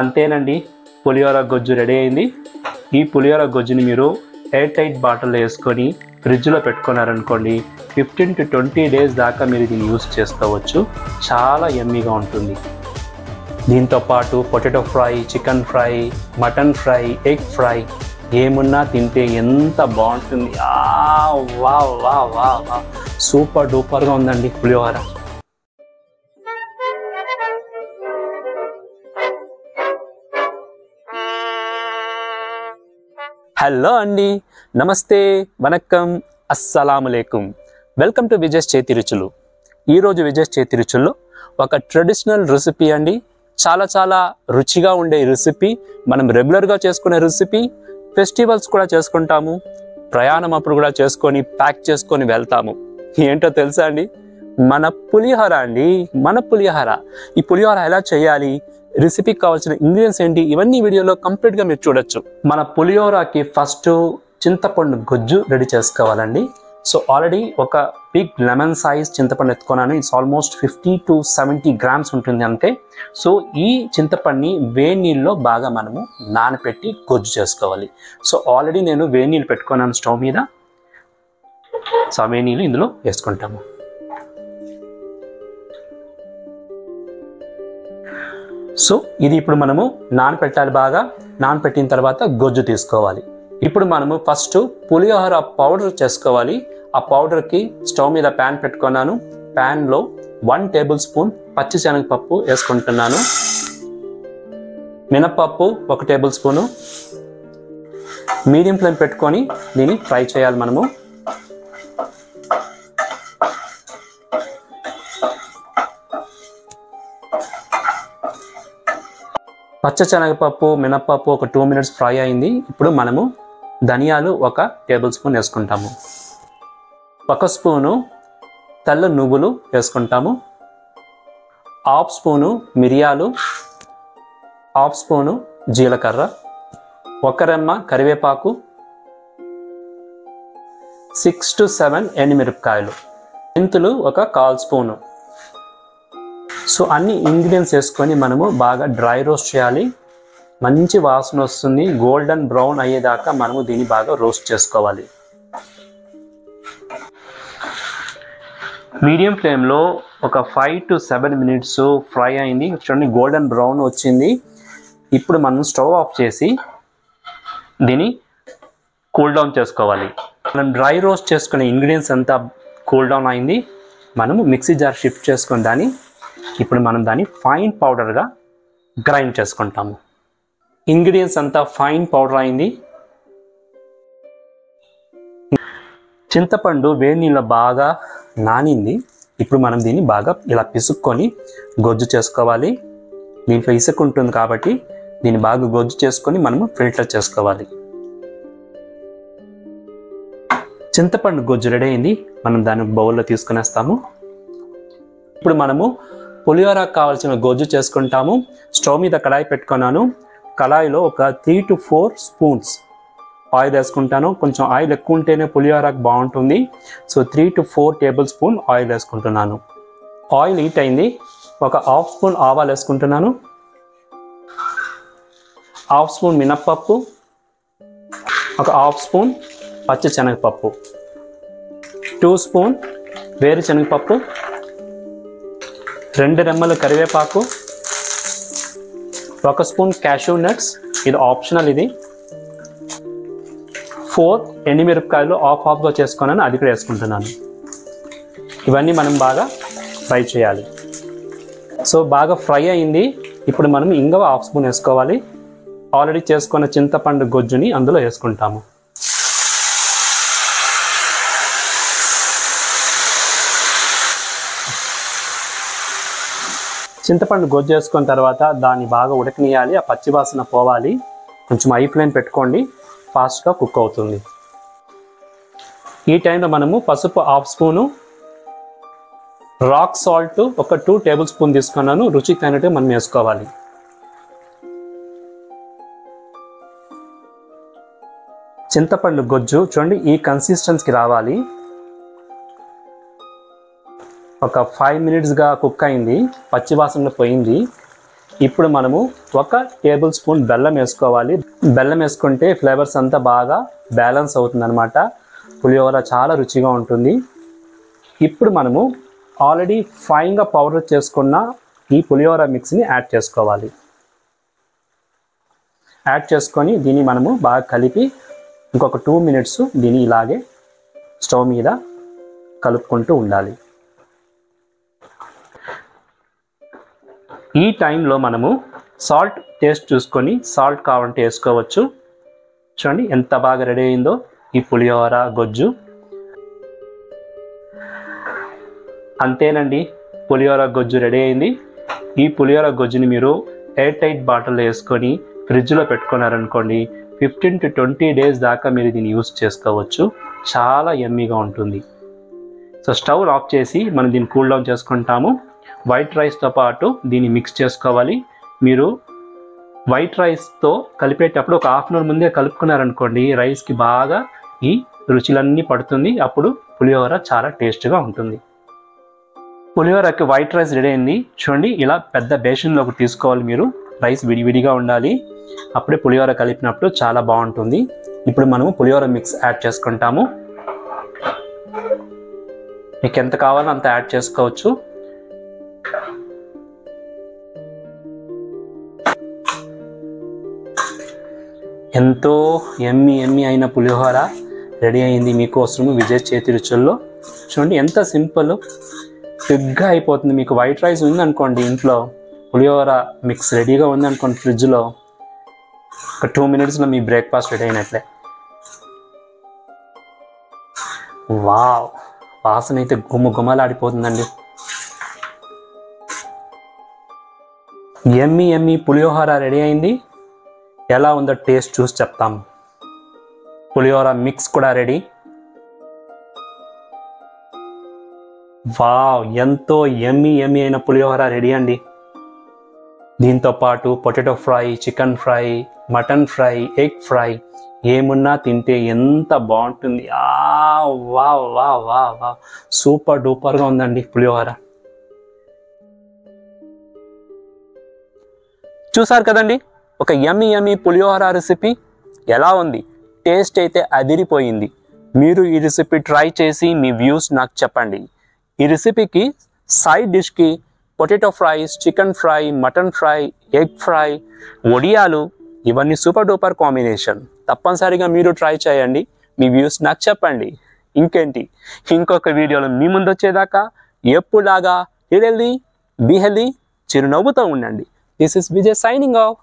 అంతేనండి, పులిహోర గొజ్జు రెడీ అయింది. ఈ పులిహోర గొజ్జుని మీరు ఎయిర్ టైట్ బాటిల్లో వేసుకొని ఫ్రిడ్జ్లో పెట్టుకున్నారనుకోండి, 15 to 20 డేస్ దాకా మీరు దీన్ని యూస్ చేసుకోవచ్చు. చాలా యమ్మీగా ఉంటుంది. దీంతో పాటు potato fry, chicken fry, mutton fry, egg fry ఏమున్నా తింటే ఎంత బాగుంటుంది. వా వా వా వా సూపర్ డూపర్గా ఉందండి పులిహోర. హలో అండి, నమస్తే, వనక్కం, అస్సలాములేకుం. వెల్కమ్ టు విజయ్ చేతి రుచులు. ఈరోజు విజయ్ చేతి రుచుల్లో ఒక ట్రెడిషనల్ రెసిపీ అండి. చాలా చాలా రుచిగా ఉండే రెసిపీ. మనం రెగ్యులర్గా చేసుకునే రెసిపీ. ఫెస్టివల్స్ కూడా చేసుకుంటాము, ప్రయాణం అప్పుడు కూడా చేసుకొని ప్యాక్ చేసుకొని వెళ్తాము. ఏంటో తెలుసా అండి? మన పులిహోర అండి, మన పులిహోర. ఈ పులిహోర ఎలా చేయాలి, రెసిపీకి కావాల్సిన ఇంగ్రీడియంట్స్ ఏంటి, ఇవన్నీ వీడియోలో కంప్లీట్గా మీరు చూడొచ్చు. మన పులిహోరకి ఫస్ట్ చింతపండు గొజ్జు రెడీ చేసుకోవాలండి. సో ఆల్రెడీ ఒక బిగ్ లెమన్ సైజ్ చింతపండు ఎత్తుకున్నాను. ఇట్స్ ఆల్మోస్ట్ 50 to 70 grams ఉంటుంది అంతే. సో ఈ చింతపండుని వేడి నీళ్ళలో బాగా మనము నానపెట్టి గొజ్జు చేసుకోవాలి. సో ఆల్రెడీ నేను వేడి నీళ్ళు పెట్టుకున్నాను స్టవ్ మీద. సో ఆ వేడి నీళ్ళు ఇందులో వేసుకుంటాము. సో ఇది ఇప్పుడు మనము నానపెట్టాలి. బాగా నానపెట్టిన తర్వాత గొజ్జు తీసుకోవాలి. ఇప్పుడు మనము ఫస్ట్ పులిహోర పౌడర్ చేసుకోవాలి. ఆ పౌడర్కి స్టవ్ మీద ప్యాన్ పెట్టుకున్నాను. ప్యాన్లో 1 tablespoon పచ్చిశనగపప్పు వేసుకుంటున్నాను. మినప్పప్పు 1 tablespoon. మీడియం ఫ్లేమ్ పెట్టుకొని దీన్ని ఫ్రై చేయాలి మనము. పచ్చశనగపప్పు, మినప్పప్పు ఒక 2 minutes ఫ్రై అయింది. ఇప్పుడు మనము ధనియాలు 1 tablespoon వేసుకుంటాము. 1 స్పూను తెల్ల నువ్వులు వేసుకుంటాము. 1/2 స్పూను మిరియాలు, 1/2 స్పూను జీలకర్ర, 1 రెమ్మ కరివేపాకు, 6 to 7 ఎండుమిరపకాయలు, మెంతులు 1/4 స్పూను. సో అన్ని ఇంగ్రీడియంట్స్ వేసుకొని మనము బాగా డ్రై రోస్ట్ చేయాలి. మంచి వాసన వస్తుంది. గోల్డెన్ బ్రౌన్ అయ్యేదాకా మనము దీన్ని బాగా రోస్ట్ చేసుకోవాలి. మీడియం ఫ్లేమ్లో ఒక 5 to 7 minutes ఫ్రై అయింది. చూడండి, గోల్డెన్ బ్రౌన్ వచ్చింది. ఇప్పుడు మనం స్టవ్ ఆఫ్ చేసి దీన్ని కూల్ డౌన్ చేసుకోవాలి. మనం డ్రై రోస్ట్ చేసుకునే ఇంగ్రీడియంట్స్ అంతా కూల్ డౌన్ అయింది. మనము మిక్సీ జార్ షిఫ్ట్ చేసుకుని ఇప్పుడు మనం దాన్ని ఫైన్ పౌడర్గా గ్రైండ్ చేసుకుంటాము. ఇంగ్రీడియంట్స్ అంతా ఫైన్ పౌడర్ అయింది. చింతపండు వేడి నీళ్ళలో బాగా నానింది. ఇప్పుడు మనం దీన్ని బాగా ఇలా పిసుక్కొని గొజ్జు చేసుకోవాలి. దీంట్లో ఇసుక ఉంటుంది కాబట్టి దీన్ని బాగా గొజ్జు చేసుకొని మనము ఫిల్టర్ చేసుకోవాలి. చింతపండు గొజ్జు రెడీ అయింది. మనం దాన్ని బౌల్లో తీసుకునేస్తాము. ఇప్పుడు మనము పులిహోరకు కావాల్సిన గొజ్జు చేసుకుంటాము. స్టవ్ మీద కడాయి పెట్టుకున్నాను. కడాయిలో ఒక 3 to 4 spoons ఆయిల్ వేసుకుంటాను. కొంచెం ఆయిల్ ఎక్కువ ఉంటేనే పులిహోరకు బాగుంటుంది. సో 3 to 4 tablespoon ఆయిల్ వేసుకుంటున్నాను. ఆయిల్ హీట్ అయింది. ఒక 1/2 స్పూన్ ఆవాలు వేసుకుంటున్నాను. 1/2 స్పూన్ మినప్పప్పు, ఒక 1/2 స్పూన్ పచ్చిశనగపప్పు, 2 స్పూన్ వేరుశనగపప్పు, 2 రెమ్మలు కరివేపాకు, 1 స్పూన్ క్యాషూ నట్స్, ఇది ఆప్షనల్. ఇది 4 ఎండుమిరపకాయలు హాఫ్గా చేసుకున్నాను, అది కూడా వేసుకుంటున్నాను. ఇవన్నీ మనం బాగా ఫ్రై చేయాలి. సో బాగా ఫ్రై అయింది. ఇప్పుడు మనం ఇంగువ 1/2 స్పూన్ వేసుకోవాలి. ఆల్రెడీ చేసుకున్న చింతపండు గొజ్జుని అందులో వేసుకుంటాము. చింతపండు గొజ్జు వేసుకున్న తర్వాత దాన్ని బాగా ఉడకనియాలి. ఆ పచ్చివాసన పోవాలి. కొంచెం హై ఫ్లేమ్ పెట్టుకోండి, ఫాస్ట్గా కుక్ అవుతుంది. ఈ టైంలో మనము పసుపు 1/2 స్పూను, రాక్ సాల్ట్ ఒక 2 tablespoon తీసుకున్నాను. రుచికి తగినట్టు మనం వేసుకోవాలి. చింతపండు గొజ్జు చూడండి ఈ కన్సిస్టెన్సీకి రావాలి. ఒక 5 minutes గా కుక్ అయింది, పచ్చి వాసన పోయింది. ఇప్పుడు మనము 1 టేబుల్ స్పూన్ బెల్లం వేసుకోవాలి. బెల్లం వేసుకుంటే ఫ్లేవర్స్ అంతా బాగా బ్యాలెన్స్ అవుతుంది అనమాట. పులిహోర చాలా రుచిగా ఉంటుంది. ఇప్పుడు మనము ఆల్రెడీ ఫైన్గా పౌడర్ చేసుకున్న ఈ పులిహోర మిక్స్ని యాడ్ చేసుకోవాలి. యాడ్ చేసుకొని దీన్ని మనము బాగా కలిపి ఇంకొక 2 మినిట్స్ దీన్ని ఇలాగే స్టవ్ మీద కలుపుకుంటూ ఉండాలి. ఈ టైంలో మనము సాల్ట్ టేస్ట్ చూసుకొని సాల్ట్ కావాలంటే వేసుకోవచ్చు. చూడండి ఎంత బాగా రెడీ అయిందో ఈ పులిహోర గొజ్జు. అంతేనండి, పులిహోర గొజ్జు రెడీ అయింది. ఈ పులిహోర గొజ్జుని మీరు ఎయిర్ టైట్ బాటిల్లో వేసుకొని ఫ్రిడ్జ్లో పెట్టుకున్నారనుకోండి 15 to 20 డేస్ దాకా మీరు దీన్ని యూస్ చేసుకోవచ్చు. చాలా యమ్మీగా ఉంటుంది. సో స్టవ్ ఆఫ్ చేసి మనం దీన్ని కూల్ డౌన్ చేసుకుంటాము. వైట్ రైస్తో పాటు దీన్ని మిక్స్ చేసుకోవాలి. మీరు వైట్ రైస్తో కలిపేటప్పుడు ఒక హాఫ్ అన్ అవర్ ముందే కలుపుకున్నారనుకోండి రైస్కి బాగా ఈ రుచులన్నీ పడుతుంది. అప్పుడు పులిహోర చాలా టేస్ట్గా ఉంటుంది. పులిహోరకి వైట్ రైస్ రెడీ అయింది. చూడండి ఇలా పెద్ద బేషన్లో ఒకటి తీసుకోవాలి. మీరు రైస్ విడివిడిగా ఉండాలి. అప్పుడే పులిహోర కలిపినప్పుడు చాలా బాగుంటుంది. ఇప్పుడు మనము పులిహోర మిక్స్ యాడ్ చేసుకుంటాము. మీకు ఎంత కావాలో అంత యాడ్ చేసుకోవచ్చు. ఎంతో ఎమ్మి అయిన పులిహోర రెడీ అయింది మీకోసము విజయ్ చేతి రుచుల్లో. చూడండి ఎంత సింపుల్, క్విక్గా అయిపోతుంది. మీకు వైట్ రైస్ ఉందనుకోండి ఇంట్లో, పులిహోర మిక్స్ రెడీగా ఉందనుకోండి ఫ్రిడ్జ్లో, ఒక 2 మినిట్స్లో మీ బ్రేక్ఫాస్ట్ రెడీ అయినట్లే. వావ్, వాసన అయితే గుమ్మలాడిపోతుందండి. ఎమ్మి పులిహోర రెడీ అయింది. ఎలా ఉందో టేస్ట్ చూసి చెప్తాం. పులిహోర మిక్స్ కూడా రెడీ. వావ్, ఎంతో ఎమ్మి అయిన పులిహోర రెడీ అండి. దీంతో పాటు potato fry, chicken fry, mutton fry, egg fry ఏమున్నా తింటే ఎంత బాగుంటుంది. Wow wow wow wow, super డూపర్గా ఉందండి పులిహోర. చూసారు కదండి ఒక యమ్మీ పులిహోర రెసిపీ ఎలా ఉంది. టేస్ట్ అయితే అదిరిపోయింది. మీరు ఈ రెసిపీ ట్రై చేసి మీ వ్యూస్ నాకు చెప్పండి. ఈ రెసిపీకి సైడ్ డిష్కి potato fries, chicken fry, mutton fry, egg fry, వడియాలు ఇవన్నీ సూపర్ డూపర్ కాంబినేషన్. తప్పనిసరిగా మీరు ట్రై చేయండి. మీ వ్యూస్ నాకు చెప్పండి. ఇంకేంటి, ఇంకొక వీడియోలో మీ ముందు వచ్చేదాకా ఎప్పుడులాగా బీ హెల్దీ, చిరునవ్వుతో ఉండండి. This is Vijay signing off.